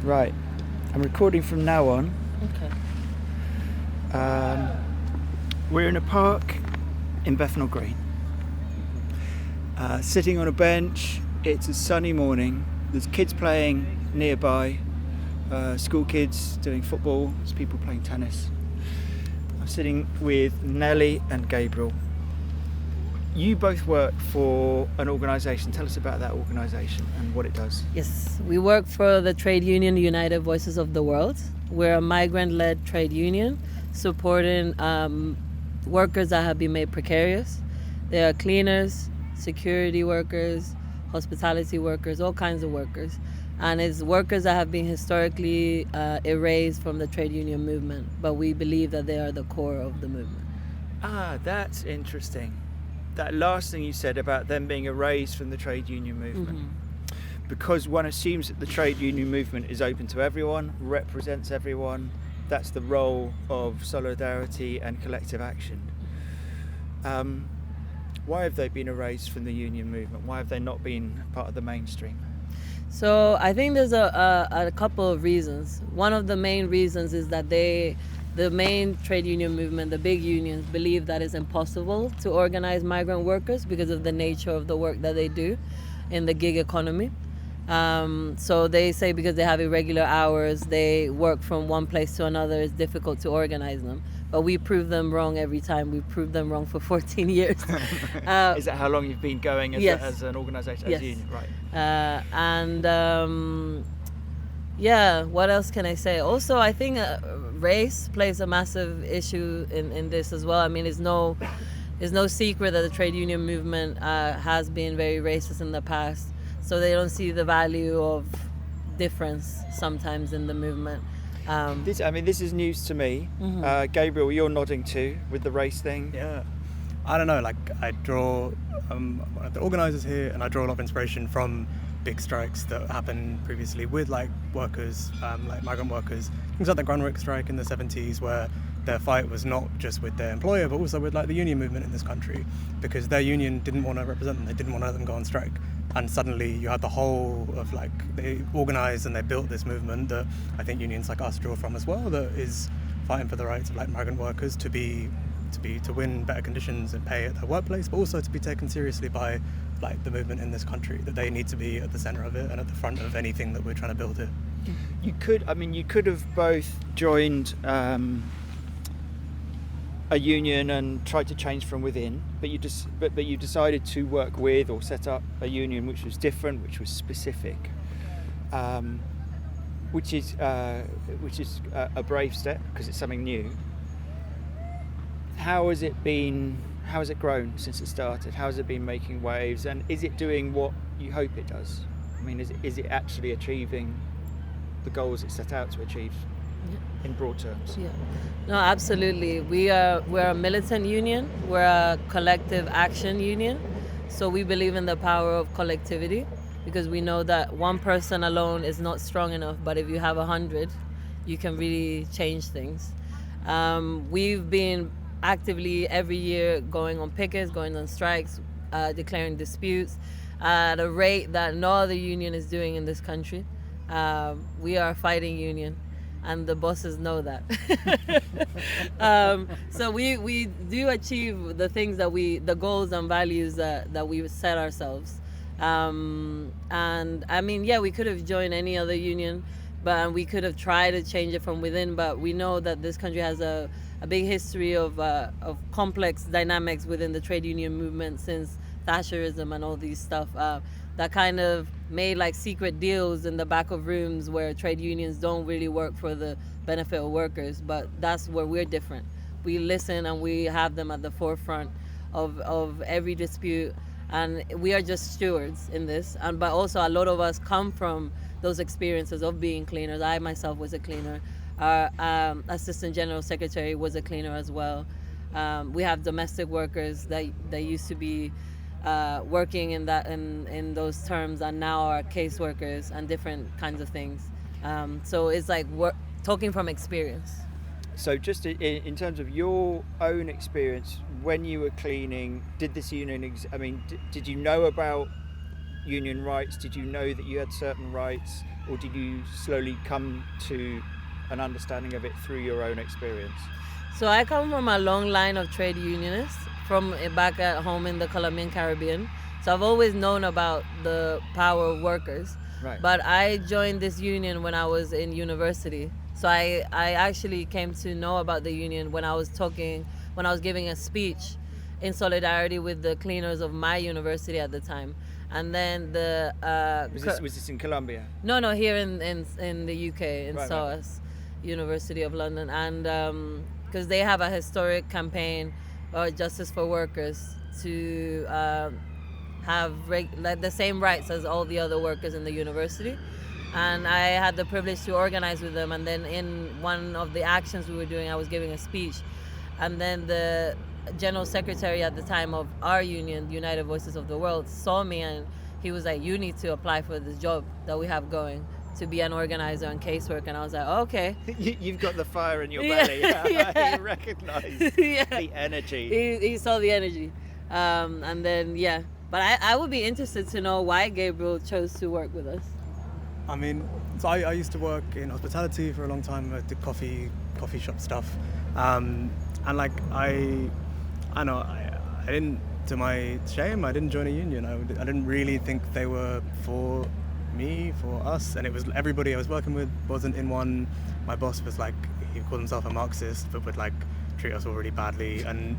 Right. I'm recording from now on. Okay. We're in a park in Bethnal Green. Sitting on a bench. It's a sunny morning. There's kids playing nearby. School kids doing football. There's people playing tennis. I'm sitting with Nelly and Gabriel. You both work for an organisation. Tell us about that organisation and what it does. Yes, we work for the trade union United Voices of the World. We're a migrant-led trade union supporting workers that have been made precarious. They are cleaners, security workers, hospitality workers, all kinds of workers. And it's workers that have been historically erased from the trade union movement, but we believe that they are the core of the movement. Ah, that's interesting. That last thing you said about them being erased from the trade union movement. Mm-hmm. Because one assumes that the trade union movement is open to everyone, represents everyone. That's the role of solidarity and collective action. Why have they been erased from the union movement? Why have they not been part of the mainstream? So I think there's a couple of reasons. One of the main reasons is that the main trade union movement, the big unions, believe that it's impossible to organize migrant workers because of the nature of the work that they do in the gig economy. So they say because they have irregular hours, they work from one place to another, it's difficult to organize them. But we prove them wrong every time. We proved them wrong for 14 years. Is that how long you've been going as, yes. As an organisation, yes. as a union? Right. Yeah, what else can I say? Also, I think race plays a massive issue in this as well. I mean, it's no secret that the trade union movement has been very racist in the past. So they don't see the value of difference sometimes in the movement. This is news to me. Mm-hmm. Gabriel, you're nodding too with the race thing. Yeah, I don't know. Like I draw one of the organisers here, and I draw a lot of inspiration from big strikes that happened previously with like workers, like migrant workers. Things like the Grunwick strike in the 70s, where their fight was not just with their employer, but also with like the union movement in this country, because their union didn't want to represent them. They didn't want to let them go on strike. And suddenly you had the whole of like, they organised and they built this movement that I think unions like us draw from as well, that is fighting for the rights of like migrant workers to win better conditions and pay at their workplace, but also to be taken seriously by like the movement in this country, that they need to be at the centre of it and at the front of anything that we're trying to build here. You could have both joined a union and tried to change from within, but you decided to work with or set up a union which was different, which was specific, which is a brave step because it's something new. How has it grown since it started? How has it been making waves, and is it doing what you hope it does? I mean, is it actually achieving the goals it set out to achieve? In broad terms. Yeah. No, absolutely. We're a militant union. We're a collective action union. So we believe in the power of collectivity, because we know that one person alone is not strong enough, but if you have 100, you can really change things. We've been actively every year going on pickets, going on strikes, declaring disputes at a rate that no other union is doing in this country. We are a fighting union, and the bosses know that. So we do achieve the things that the goals and values that we set ourselves. And I mean, yeah, we could have joined any other union, but we could have tried to change it from within. But we know that this country has a big history of complex dynamics within the trade union movement since Thatcherism and all these stuff. That kind of made like secret deals in the back of rooms where trade unions don't really work for the benefit of workers, but that's where we're different. We listen and we have them at the forefront of every dispute, and we are just stewards in this. But also a lot of us come from those experiences of being cleaners. I myself was a cleaner. Our assistant general secretary was a cleaner as well. We have domestic workers that used to be working in those terms and now are caseworkers and different kinds of things. So it's like talking from experience. So just in terms of your own experience, when you were cleaning, did this union, did you know about union rights? Did you know that you had certain rights, or did you slowly come to an understanding of it through your own experience? So I come from a long line of trade unionists from back at home in the Colombian Caribbean. So I've always known about the power of workers. Right. But I joined this union when I was in university. So I actually came to know about the union when I was giving a speech in solidarity with the cleaners of my university at the time. And then was this in Colombia? No, here in the UK, in Right. SOAS, University of London. And because they have a historic campaign, Justice for Workers, to have the same rights as all the other workers in the university. And I had the privilege to organize with them. And then in one of the actions we were doing, I was giving a speech. And then the general secretary at the time of our union, United Voices of the World, saw me, and he was like, you need to apply for this job that we have going to be an organizer and casework. And I was like, okay. You've got the fire in your Yeah, belly. yeah. You recognise Yeah. the energy. He saw the energy. And then, yeah. But I would be interested to know why Gabriel chose to work with us. I mean, so I used to work in hospitality for a long time. I did coffee shop stuff, and like I didn't, to my shame, I didn't join a union. I didn't really think they were for me, for us, and it was everybody I was working with wasn't in one. My boss was like, he called himself a Marxist, but would like treat us all really badly, and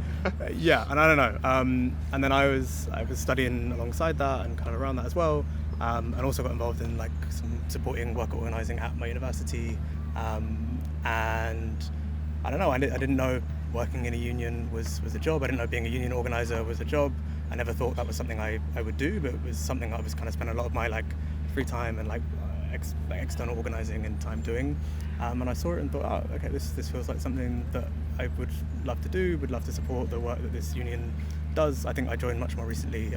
yeah, and I don't know. And then I was studying alongside that and kind of around that as well. And also got involved in like some supporting worker organising at my university, and I don't know. I didn't know working in a union was a job. I didn't know being a union organiser was a job. I never thought that was something I would do, but it was something I was kind of spent a lot of my like free time and like external organising and time doing. And I saw it and thought, oh, okay, this feels like something that I would love to do. Would love to support the work that this union does. I think I joined much more recently.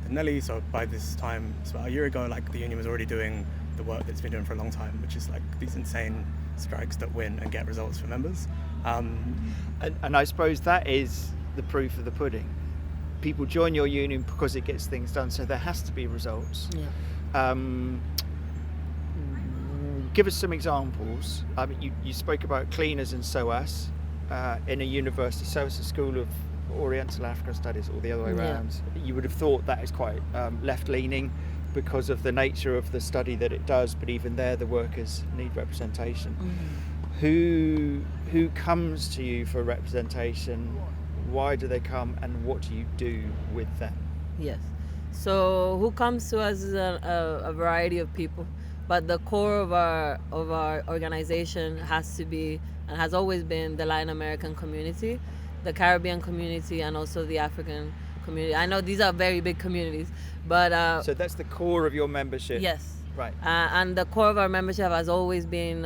Nelly, so by this time, it's about a year ago, like the union was already doing the work that it's been doing for a long time, which is like these insane strikes that win and get results for members. And I suppose that is the proof of the pudding. People join your union because it gets things done, so there has to be results. Yeah. Give us some examples. I mean, you spoke about cleaners in SOAS in a university. SOAS, a school of Oriental African Studies, or the other way around. You would have thought that is quite left-leaning because of the nature of the study that it does, but even there the workers need representation. Who comes to you for representation? Why do they come, and what do you do with them? Yes. So who comes to us is a variety of people, but the core of our organization has to be, and has always been, the Latin American community, the Caribbean community, and also the African community. I know these are very big communities, but so that's the core of your membership. yes, Right. and the core of our membership has always been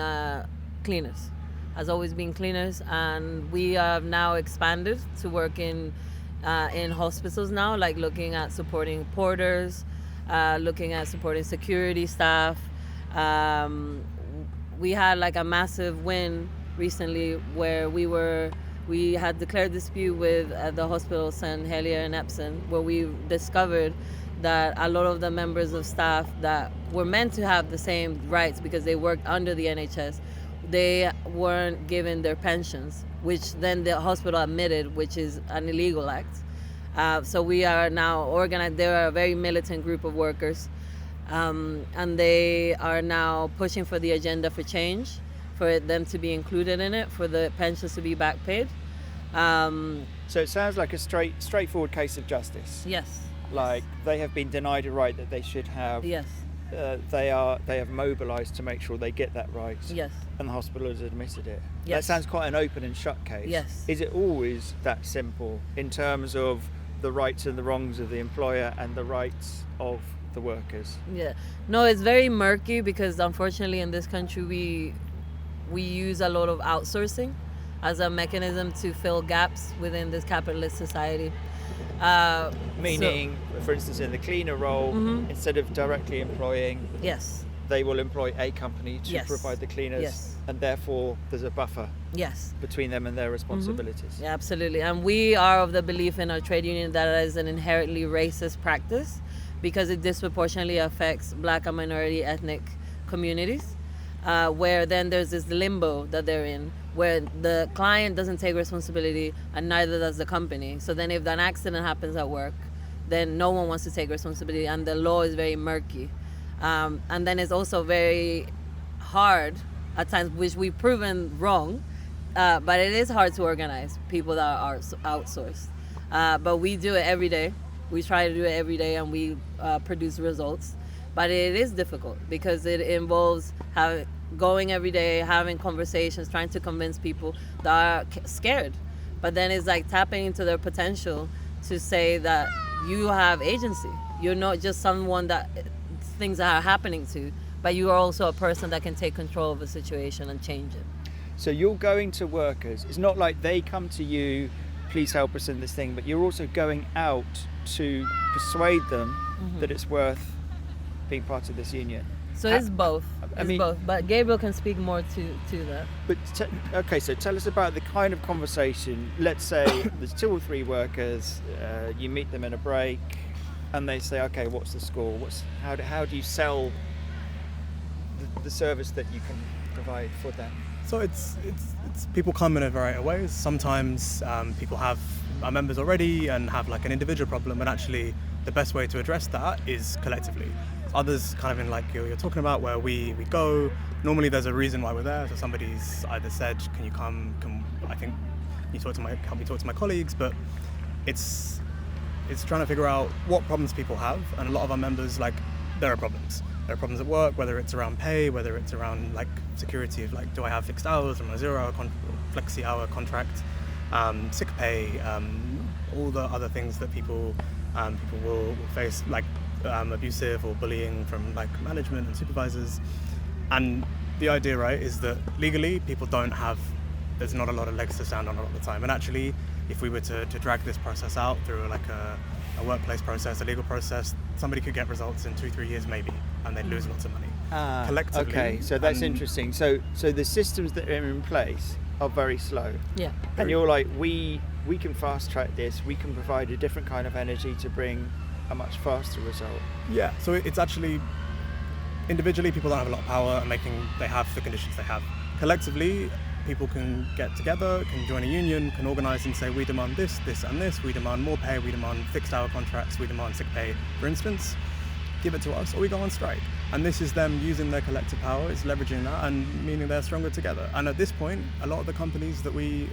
cleaners, and we have now expanded to work in hospitals now, like looking at supporting porters, looking at supporting security staff. We had like a massive win recently where we had declared dispute with the hospital St. Helier in Epsom, where we discovered that a lot of the members of staff that were meant to have the same rights because they worked under the NHS, they weren't given their pensions, which then the hospital admitted, which is an illegal act. So we are now organized. They are a very militant group of workers, and they are now pushing for the agenda for change, for them to be included in it, for the pensions to be back paid. So it sounds like a straightforward case of justice. Yes. Like they have been denied a right that they should have. Yes. They have mobilised to make sure they get that right. Yes. And the hospital has admitted it. Yes. That sounds quite an open and shut case. Yes. Is it always that simple in terms of the rights and the wrongs of the employer and the rights of the workers? Yeah. No, it's very murky because unfortunately in this country we use a lot of outsourcing as a mechanism to fill gaps within this capitalist society. Meaning, for instance, in the cleaner role, instead of directly employing, Yes. they will employ a company to Yes. provide the cleaners, Yes. and therefore there's a buffer Yes. between them and their responsibilities. Yeah, absolutely. And we are of the belief in our trade union that it is an inherently racist practice because it disproportionately affects Black and minority ethnic communities, where then there's this limbo that they're in, where the client doesn't take responsibility and neither does the company. So then if an accident happens at work, then no one wants to take responsibility, and the law is very murky. And then it's also very hard at times, which we've proven wrong, but it is hard to organize people that are outsourced. But we do it every day. We try to do it every day, and we produce results. But it is difficult because it involves going every day, having conversations, trying to convince people that are scared. But then it's like tapping into their potential to say that you have agency. You're not just someone that things are happening to, but you are also a person that can take control of a situation and change it. So you're going to workers. It's not like they come to you, please help us in this thing, but you're also going out to persuade them that it's worth being part of this union. So it's both. It's both. But Gabriel can speak more to that. But okay, so tell us about the kind of conversation. Let's say there's 2 or 3 workers. You meet them in a break, and they say, "Okay, what's the score? How do you sell the service that you can provide for them?" So it's people come in a variety of ways. Sometimes people are members already and have like an individual problem, and actually the best way to address that is collectively. Others kind of in like you're talking about, where we go. Normally there's a reason why we're there. So somebody's either said, "Can you come? Help me talk to my colleagues?" But it's trying to figure out what problems people have, and a lot of our members, like, there are problems. There are problems at work, whether it's around pay, whether it's around like security of like, do I have fixed hours, am I 0-hour flexi hour contract, sick pay, all the other things that people will face, like abusive or bullying from like management and supervisors. And the idea, right, is that legally people there's not a lot of legs to stand on a lot of the time. And actually, if we were to drag this process out through like a workplace process, a legal process, somebody could get results in 2-3 years maybe, and they'd lose lots of money. Collectively. Okay, so that's interesting. So the systems that are in place are very slow. Yeah. And you're like, we can fast track this. We can provide a different kind of energy to bring a much faster result. Yeah. So it's actually individually people don't have a lot of power, and they have the conditions they have. Collectively, people can get together, can join a union, can organise and say, we demand this, this and this, we demand more pay, we demand fixed hour contracts, we demand sick pay, for instance, give it to us, or we go on strike. And this is them using their collective power, it's leveraging that, and meaning they're stronger together. And at this point, a lot of the companies that we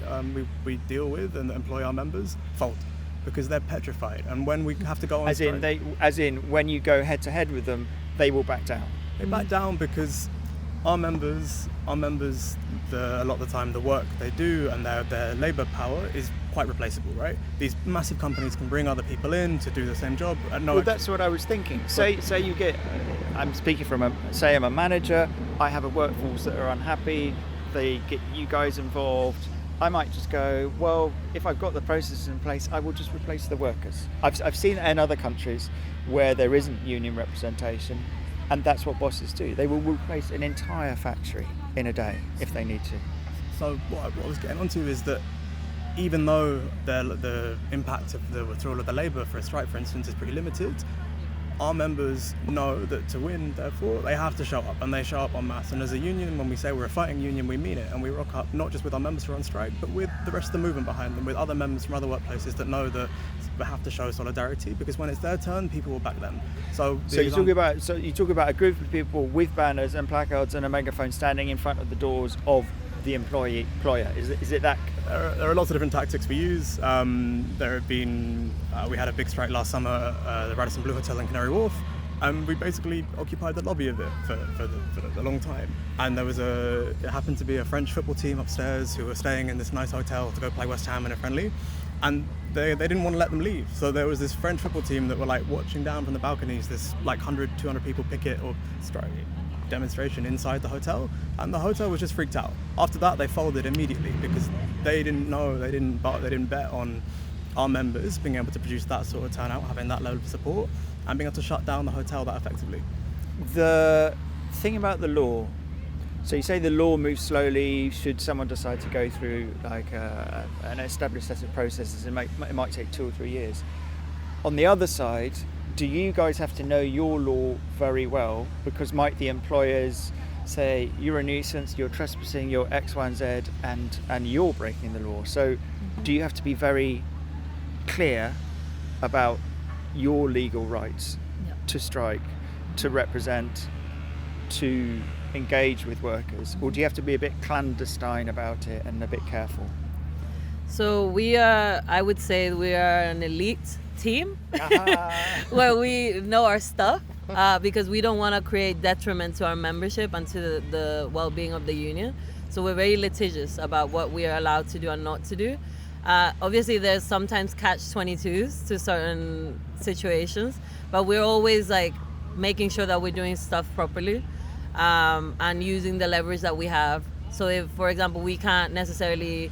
deal with and that employ our members fold, because they're petrified. And when we have to go on strike... As in, when you go head to head with them, they will back down. They back down because our members, a lot of the time, the work they do and their labour power is quite replaceable, right? These massive companies can bring other people in to do the same job. That's what I was thinking. Say you get, I'm speaking from I'm a manager, I have a workforce that are unhappy, they get you guys involved. I might just go, well, if I've got the processes in place, I will just replace the workers. I've seen it in other countries where there isn't union representation. And that's what bosses do. They will replace an entire factory in a day if they need to. So what I was getting onto is that even though the impact of the withdrawal of the labour for a strike, for instance, is pretty limited, our members know that to win, therefore, they have to show up, and they show up en masse. And as a union, when we say we're a fighting union, we mean it, and we rock up not just with our members who are on strike, but with the rest of the movement behind them, with other members from other workplaces that know that we have to show solidarity, because when it's their turn, people will back them. So you talk about a group of people with banners and placards and a megaphone standing in front of the doors of the employer. Is it that? There are lots of different tactics we use. There have been, we had a big strike last summer at the Radisson Blu Hotel in Canary Wharf, and we basically occupied the lobby of it for a long time. And it happened to be a French football team upstairs who were staying in this nice hotel to go play West Ham in a friendly, and they didn't want to let them leave. So there was this French football team that were like watching down from the balconies, this like 100, 200 people picket or strike demonstration inside the hotel, and the hotel was just freaked out. After that, they folded immediately because they didn't bet on our members being able to produce that sort of turnout, having that level of support, and being able to shut down the hotel that effectively. The thing about the law, so you say the law moves slowly. Should someone decide to go through like an established set of processes, it might take 2 or 3 years. On the other side, do you guys have to know your law very well? Because might the employers say you're a nuisance, you're trespassing, you're X, Y, and Z, and you're breaking the law. So do you have to be very clear about your legal rights to strike, to represent, to engage with workers? Or do you have to be a bit clandestine about it and a bit careful? So I would say we are an elite team where we know our stuff because we don't want to create detriment to our membership and to the well-being of the union. So we're very litigious about what we are allowed to do and not to do. Obviously, there's sometimes catch-22s to certain situations, but we're always like making sure that we're doing stuff properly and using the leverage that we have. So if, for example, we can't necessarily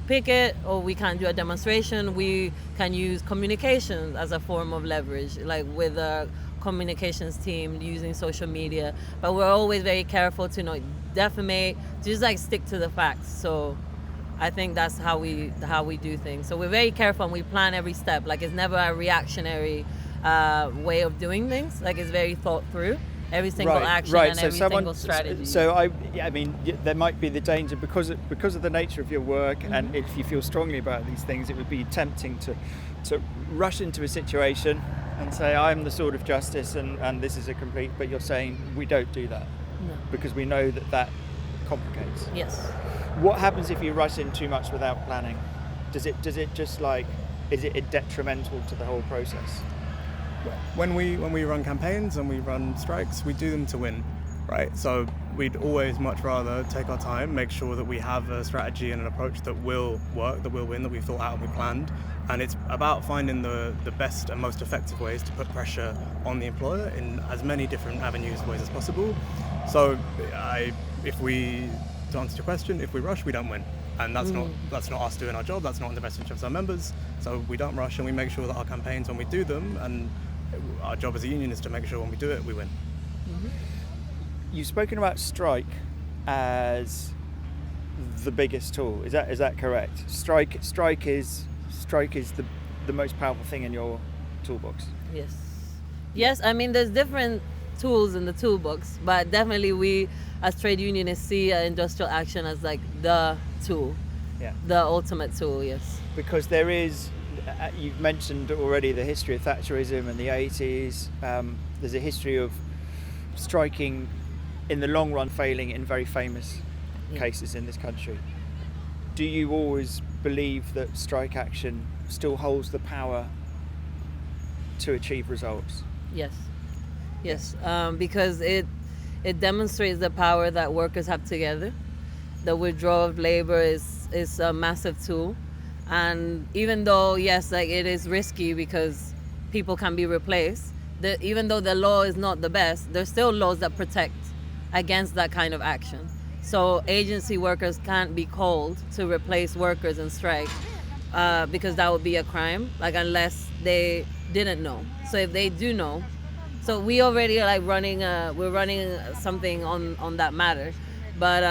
picket or we can't do a demonstration, we can use communications as a form of leverage, like with a communications team using social media. But we're always very careful to not defamate, to just like stick to the facts. So I think that's how we do things. So we're very careful and we plan every step. Like it's never a reactionary way of doing things. Like it's very thought through. Every single action and every single strategy. So I mean, there might be the danger because of the nature of your work, and if you feel strongly about these things, it would be tempting to rush into a situation and say I'm the sword of justice and this is a complete. But you're saying we don't do that because we know that complicates. Yes. What happens if you rush in too much without planning? Does it just like, is it detrimental to the whole process? When we run campaigns and we run strikes, we do them to win, right? So we'd always much rather take our time, make sure that we have a strategy and an approach that will work, that will win, that we've thought out and we planned. And it's about finding the best and most effective ways to put pressure on the employer in as many different avenues, ways as possible. So to answer your question, if we rush, we don't win. And that's not us doing our job, that's not in the best interest of our members. So we don't rush and we make sure that our campaigns, when we do them, and our job as a union is to make sure when we do it, we win. You've spoken about strike as the biggest tool. Is that correct? Strike is the most powerful thing in your toolbox. Yes. I mean, there's different tools in the toolbox, but definitely we as trade unionists see industrial action as like the tool, the ultimate tool. Yes. Because there is. You've mentioned already the history of Thatcherism in the 80s. There's a history of striking in the long run failing in very famous cases in this country. Do you always believe that strike action still holds the power to achieve results? Yes, because it demonstrates the power that workers have together. The withdrawal of labor is a massive tool. And even though, yes, like it is risky because people can be replaced, even though the law is not the best, there's still laws that protect against that kind of action. So agency workers can't be called to replace workers in strike because that would be a crime, like unless they didn't know. So if they do know, so we already are like we're running something on that matter. But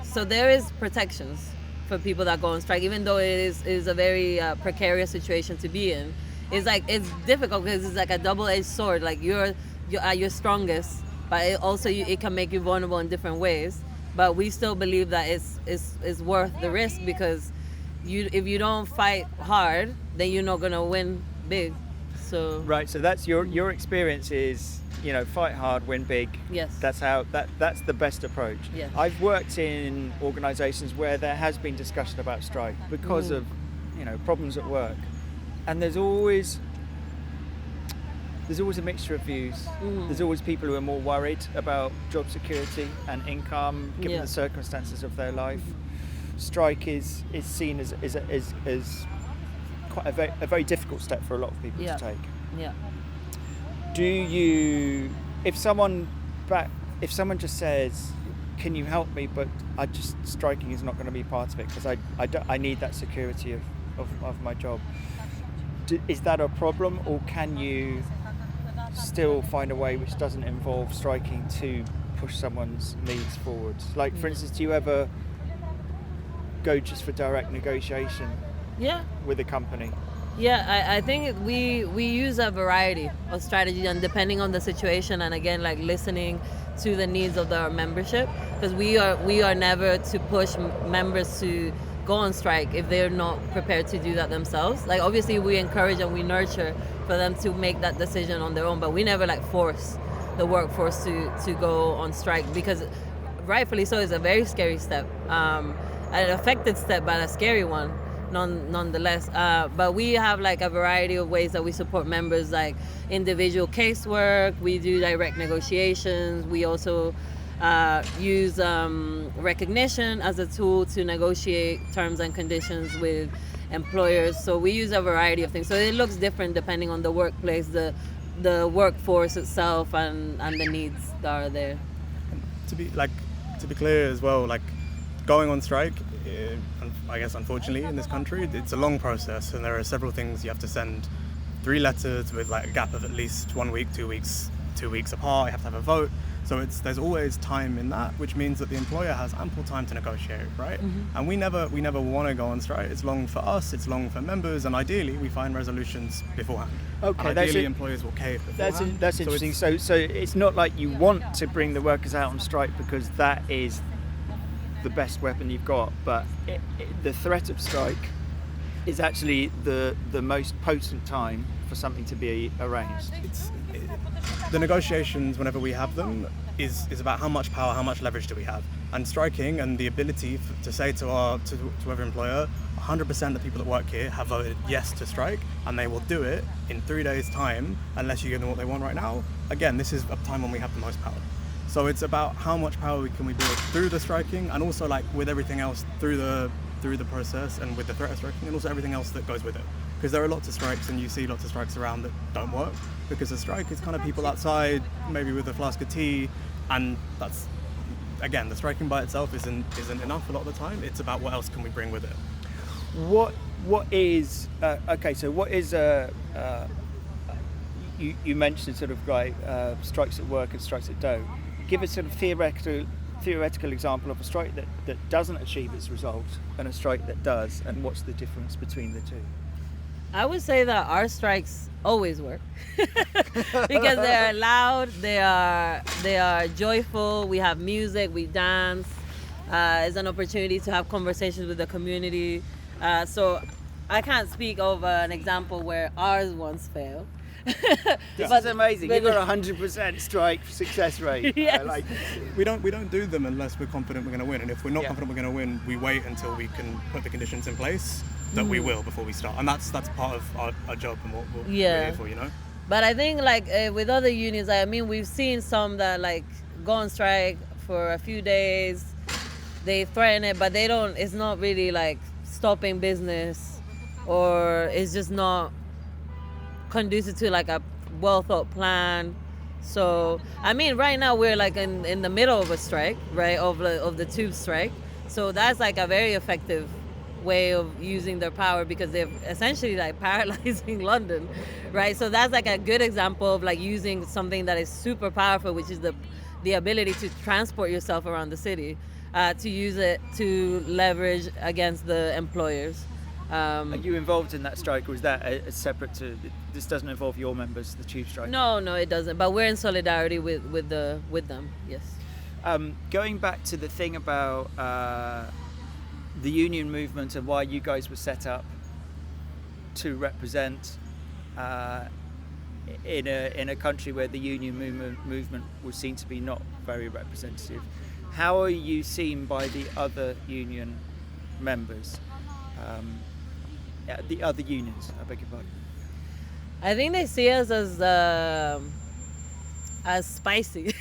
so there is protections for people that go on strike, even though it is a very precarious situation to be in. It's difficult because it's like a double-edged sword. Like you're at your strongest, but it can make you vulnerable in different ways. But we still believe that it's worth the risk because if you don't fight hard, then you're not gonna win big. So right. So that's your experience is, fight hard, win big. Yes. That's the best approach. Yes. I've worked in organisations where there has been discussion about strike because of, problems at work, and there's always a mixture of views. There's always people who are more worried about job security and income given the circumstances of their life. Strike is seen as quite a very difficult step for a lot of people to take. Yeah. Do you, if someone just says, can you help me, but striking is not going to be part of it because I need that security of my job, is that a problem, or can you still find a way which doesn't involve striking to push someone's needs forward? Like, for instance, do you ever go just for direct negotiation with a company? Yeah, I think we use a variety of strategies, and depending on the situation, and again, like listening to the needs of our membership, because we are never to push members to go on strike if they're not prepared to do that themselves. Like obviously we encourage and we nurture for them to make that decision on their own, but we never like force the workforce to go on strike, because rightfully so it's a very scary step, an effective step, but a scary one nonetheless. But we have like a variety of ways that we support members, like individual casework. We do direct negotiations. We also use recognition as a tool to negotiate terms and conditions with employers. So we use a variety of things. So it looks different depending on the workplace, the workforce itself, and the needs that are there. To be clear as well, like going on strike, I guess unfortunately in this country, it's a long process, and there are several things you have to send 3 letters with like a gap of at least 1 week, 2 weeks apart. You have to have a vote. So there's always time in that, which means that the employer has ample time to negotiate, right? Mm-hmm. And we never want to go on strike. It's long for us, it's long for members, and ideally we find resolutions beforehand. Okay, and ideally employers will cave beforehand. That's interesting. So it's not like you want to bring the workers out on strike because that is the best weapon you've got, but the threat of strike is actually the most potent time for something to be arranged. The negotiations, whenever we have them, is about how much power, how much leverage do we have, and striking and the ability to say to every employer, 100% of people that work here have voted yes to strike, and they will do it in 3 days' time unless you give them what they want right now. Again, this is a time when we have the most power. So it's about how much power can we build through the striking, and also like with everything else through the process, and with the threat of striking, and also everything else that goes with it. Because there are lots of strikes, and you see lots of strikes around that don't work, because a strike is kind of people outside, maybe with a flask of tea, and that's, again, the striking by itself isn't enough a lot of the time. It's about what else can we bring with it. What is okay? So what is you mentioned sort of like strikes at work and strikes at don't. Give us sort of theoretical example of a strike that doesn't achieve its result and a strike that does, and what's the difference between the two? I would say that our strikes always work because they are loud, they are joyful. We have music, we dance. It's an opportunity to have conversations with the community. So I can't speak of an example where ours once failed. This is amazing. You've got 100% strike success rate. Yes. We don't do them unless we're confident we're going to win, and if we're not confident we're going to win, we wait until we can put the conditions in place that we will before we start, and that's part of our job and what we're here for, you know. But I think like with other unions, I mean, we've seen some that like go on strike for a few days, they threaten it, but they don't. It's not really like stopping business, or it's just not conducive to like a well thought plan. So I mean, right now we're like in the middle of a strike, right, of the tube strike. So that's like a very effective way of using their power, because they're essentially like paralyzing London, right? So that's like a good example of like using something that is super powerful, which is the ability to transport yourself around the city, to use it to leverage against the employers. Are you involved in that strike, or is that a separate to? This doesn't involve your members, the tube strike. No, it doesn't. But we're in solidarity with them. Yes. Going back to the thing about the union movement and why you guys were set up to represent in a country where the union movement was seen to be not very representative. How are you seen by the other union members? The other unions, I beg your pardon. I think they see us as spicy,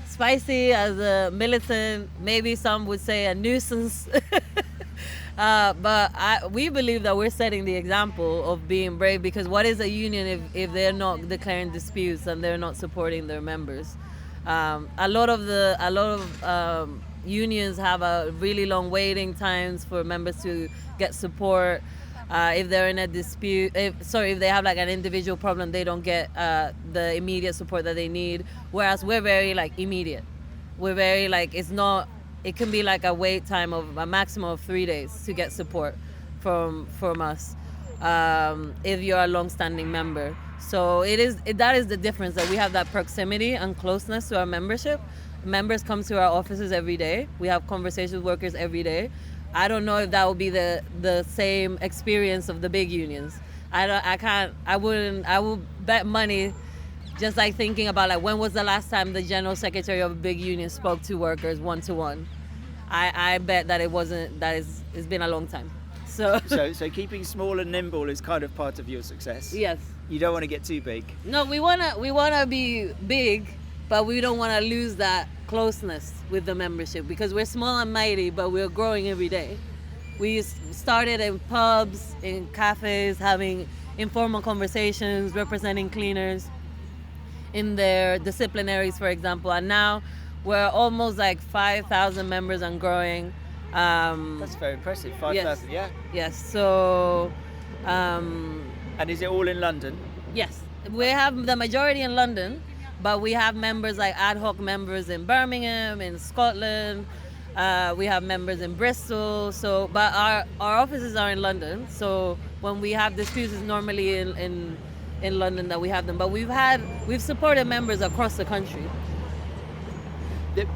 spicy, as a militant. Maybe some would say a nuisance. But we believe that we're setting the example of being brave, because what is a union if they're not declaring disputes and they're not supporting their members? A lot of unions have a really long waiting times for members to get support. If they're in a dispute, if they have like an individual problem, they don't get the immediate support that they need. Whereas we're very like immediate. We're very like, it's not it can be like a wait time of a maximum of 3 days to get support from us, if you're a long-standing member. So that is the difference, that we have that proximity and closeness to our membership. Members come to our offices every day. We have conversations with workers every day. I don't know if that will be the same experience of the big unions. I will bet money, just like thinking about like when was the last time the general secretary of a big union spoke to workers one-to-one. I bet that it's been a long time. So keeping small and nimble is kind of part of your success. Yes. You don't want to get too big. No, we wanna be big, but we don't want to lose that closeness with the membership, because we're small and mighty, but we're growing every day. We started in pubs, in cafes, having informal conversations, representing cleaners in their disciplinaries, for example, and now we're almost like 5,000 members and growing. That's very impressive. 5,000, yes. Yeah. Yes. So. And is it all in London? Yes, we have the majority in London, but we have members, like ad hoc members in Birmingham, in Scotland. We have members in Bristol. So, but our offices are in London. So when we have disputes, it's normally in London that we have them. But we've supported members across the country.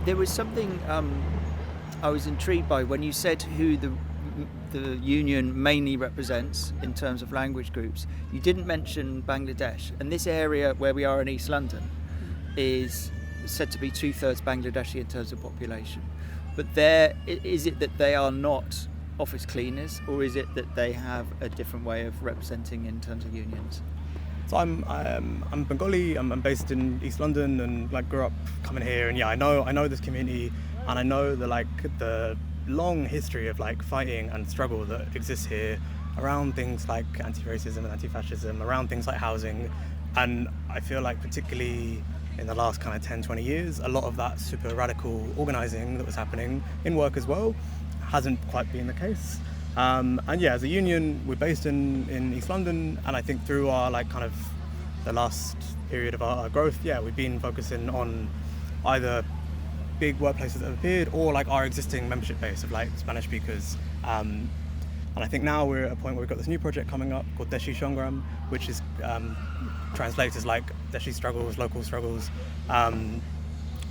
There was something I was intrigued by when you said who the union mainly represents in terms of language groups. You didn't mention Bangladesh, and this area where we are in East London is said to be 2/3 Bangladeshi in terms of population. But is it that they are not office cleaners, or is it that they have a different way of representing in terms of unions? So I'm Bengali. I'm based in East London, and like grew up coming here. And yeah, I know this community, and I know the long history of like fighting and struggle that exists here around things like anti-racism and anti-fascism, around things like housing. And I feel like particularly in the last kind of 10-20 years, a lot of that super radical organising that was happening in work as well hasn't quite been the case. And yeah, as a union, we're based in East London, and I think through our like kind of the last period of our growth, yeah, we've been focusing on either big workplaces that have appeared or like our existing membership base of like Spanish speakers. And I think now we're at a point where we've got this new project coming up called Deshi Shongram, which is translates as like Deshi struggles, local struggles.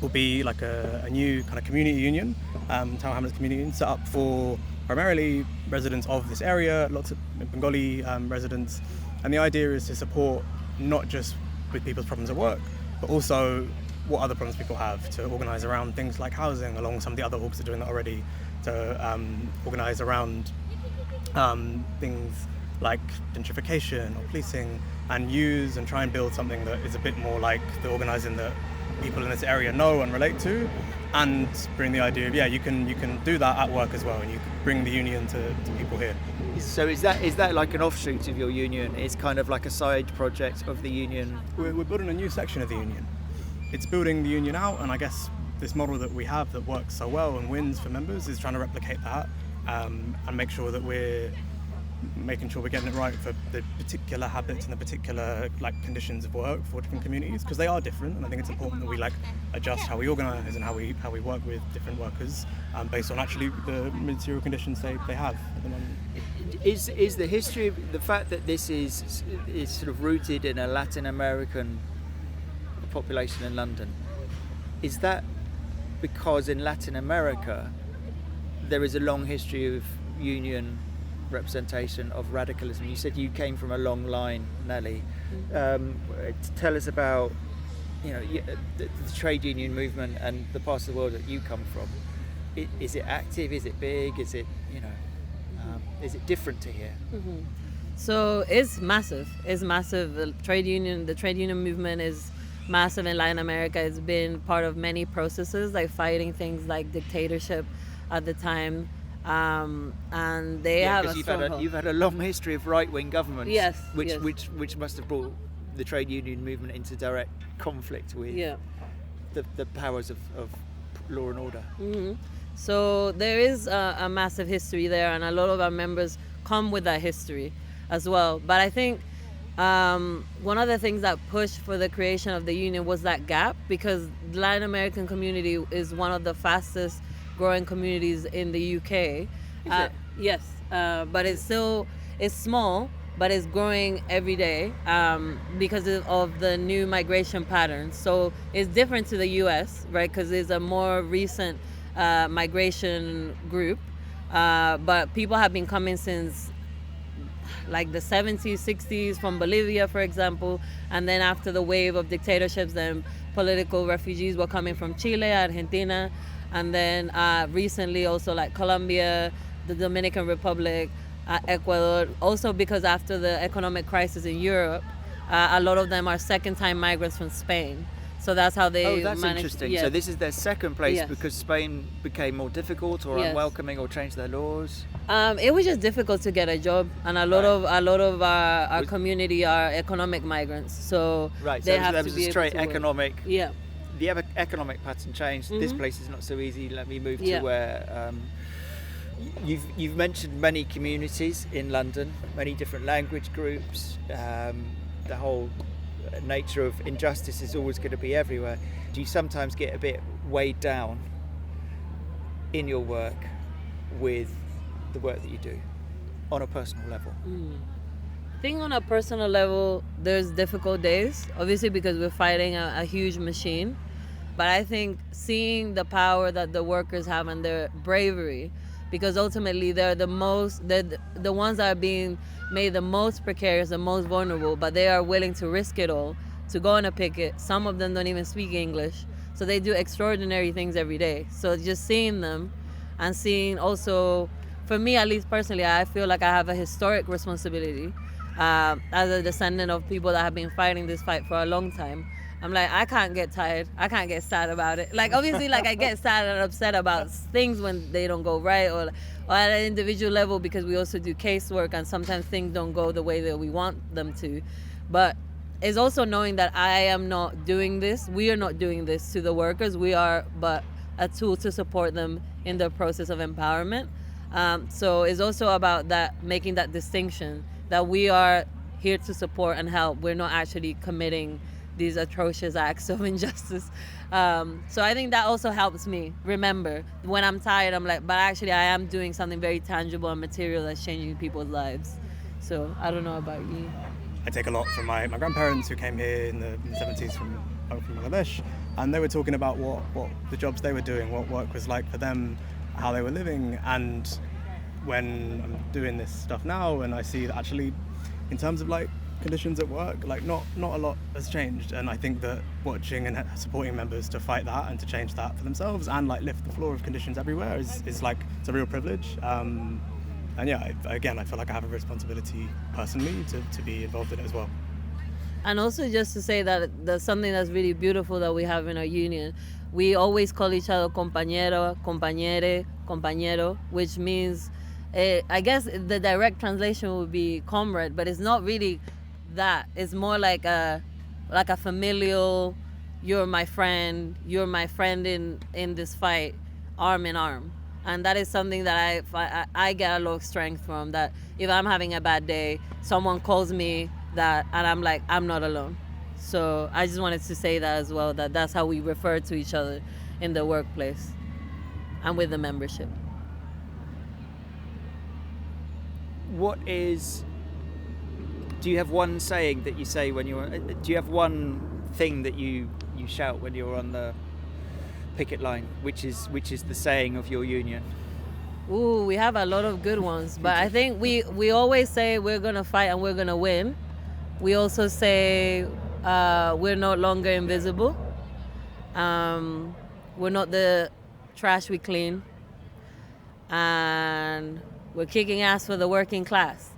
Will be like a new kind of community union, Tower Hamlets community union, set up for primarily residents of this area, lots of Bengali residents. And the idea is to support not just with people's problems at work, but also what other problems people have, to organise around things like housing, along some of the other orgs are doing that already, to organise around things like gentrification or policing, and use and try and build something that is a bit more like the organising that people in this area know and relate to, and bring the idea of, yeah, you can do that at work as well, and you can bring the union to people here. So is that like an offshoot of your union? It's kind of like a side project of the union? We're building a new section of the union. It's building the union out, and I guess this model that we have that works so well and wins for members is trying to replicate that, and make sure that we're making sure we're getting it right for the particular habits and the particular like conditions of work for different communities, because they are different, and I think it's important that we like adjust how we organise and how we work with different workers based on actually the material conditions they have at the moment. Is the history of the fact that this is sort of rooted in a Latin American population in London, is that because in Latin America there is a long history of union representation of radicalism? You said you came from a long line, Nelly. Tell us about the trade union movement and the parts of the world that you come from. Is it active? Is it big? Is it is it different to here? Mm-hmm. So it's massive. It's massive. The trade union movement is massive in Latin America. It's been part of many processes, like fighting things like dictatorship at the time. And they have you've had a long history of right-wing governments, yes, which must have brought the trade union movement into direct conflict with the powers of law and order. Mm-hmm. So there is a massive history there, and a lot of our members come with that history as well. But I think one of the things that pushed for the creation of the union was that gap, because the Latin American community is one of the fastest growing communities in the UK. Is it? Yes, but it's small, but it's growing every day because of the new migration patterns. So it's different to the US, right? Because it's a more recent migration group, but people have been coming since like the 70s, 60s from Bolivia, for example, and then after the wave of dictatorships, then political refugees were coming from Chile, Argentina, and then recently also like Colombia, the Dominican Republic, Ecuador. Also because after the economic crisis in Europe, a lot of them are second-time migrants from Spain. So that's how they that's managed. interesting. Yes. So this is their second place Yes. because Spain became more difficult or Yes. unwelcoming or changed their laws. It was just difficult to get a job, and a lot of our Was- community are economic migrants. So Right. they So have there to was be a able straight to work. economic. Yeah. The economic pattern changed. This Mhm. place is not so easy. Let me move Yeah. to where you've mentioned many communities in London, many different language groups. The whole nature of injustice is always going to be everywhere. Do you sometimes get a bit weighed down in your work with the work that you do on a personal level? I think on a personal level, there's difficult days, obviously because we're fighting a huge machine. But I think seeing the power that the workers have and their bravery, because ultimately they're the ones that are being made the most precarious, the most vulnerable, but they are willing to risk it all to go on a picket. Some of them don't even speak English, so they do extraordinary things every day. So just seeing them and seeing also, for me at least personally, I feel like I have a historic responsibility as a descendant of people that have been fighting this fight for a long time. I'm like, I can't get tired. I can't get sad about it. Like, obviously, like, I get sad and upset about things when they don't go right, or at an individual level, because we also do casework and sometimes things don't go the way that we want them to. But it's also knowing that I am not doing this. We are not doing this to the workers. We are but a tool to support them in the process of empowerment. So it's also about that, making that distinction that we are here to support and help. We're not actually committing these atrocious acts of injustice. So I think that also helps me remember when I'm tired, I'm like, but actually I am doing something very tangible and material that's changing people's lives. So I don't know about you. I take a lot from my grandparents who came here in the 70s from Bangladesh, and they were talking about what the jobs they were doing, what work was like for them, how they were living. And when I'm doing this stuff now and I see that actually in terms of like conditions at work, like not a lot has changed, and I think that watching and supporting members to fight that and to change that for themselves and like lift the floor of conditions everywhere is like, it's a real privilege. And yeah, I feel like I have a responsibility personally to be involved in it as well. And also just to say that there's something that's really beautiful that we have in our union. We always call each other compañero, compañere, compañero, which means, I guess the direct translation would be comrade, but it's not really that. It's more like a familial, you're my friend in this fight, arm in arm. And that is something that I get a lot of strength from, that if I'm having a bad day, someone calls me that, and I'm like, I'm not alone. So I just wanted to say that as well, that that's how we refer to each other in the workplace and with the membership. Do you have one saying that you say when you're, do you have one thing that you shout when you're on the picket line, which is the saying of your union? Ooh, we have a lot of good ones, but I think we always say we're gonna fight and we're gonna win. We also say we're no longer invisible. We're not the trash we clean, and we're kicking ass for the working class.